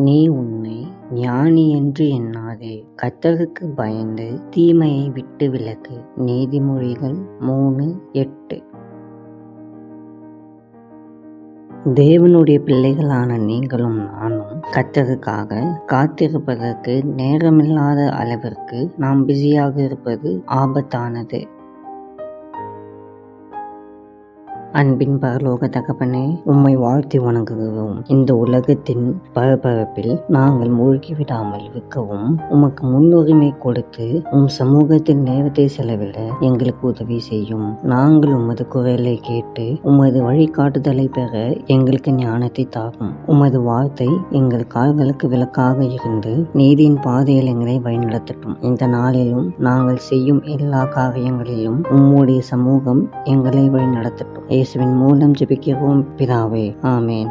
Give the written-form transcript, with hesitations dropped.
நீ உன்னை ஞானி என்று எண்ணாதே, கர்த்தருக்கு பயந்து தீமையை விட்டு விலகு. நீதிமொழிகள் 3:8. தேவனுடைய பிள்ளைகளான நீங்களும் நானும் கர்த்தருக்காக காத்திருப்பதற்கு நேரமில்லாத அளவிற்கு நாம் பிஸியாக இருப்பது ஆபத்தானது. அன்பின் பரலோக தகப்பனே, உம்மை வாழ்த்தி வணங்குகிறோம். இந்த உலகத்தின் பரபரப்பில் நாங்கள் மூழ்கிவிடாமல் இருக்கவும் உமக்கு முன்னுரிமை கொடுத்து சமூகத்தில் நேரத்தை செலவிட எங்களுக்கு உதவி செய்யும். நாங்கள் உமது குரலை கேட்டு உமது வழிகாட்டுதலை பெற எங்களுக்கு ஞானத்தை தாரும். உமது வார்த்தை எங்கள் கால்களுக்கு விளக்காக இருந்து நீதியின் பாதையில் எங்களை வழிநடத்தட்டும். இந்த நாளிலும் நாங்கள் செய்யும் எல்லா காரியங்களிலும் உம்முடைய சமூகம் எங்களை வழிநடத்தட்டும். இயேசுவின் மூலம் ஜெபிக்கிறோம் பிதாவே, ஆமென்.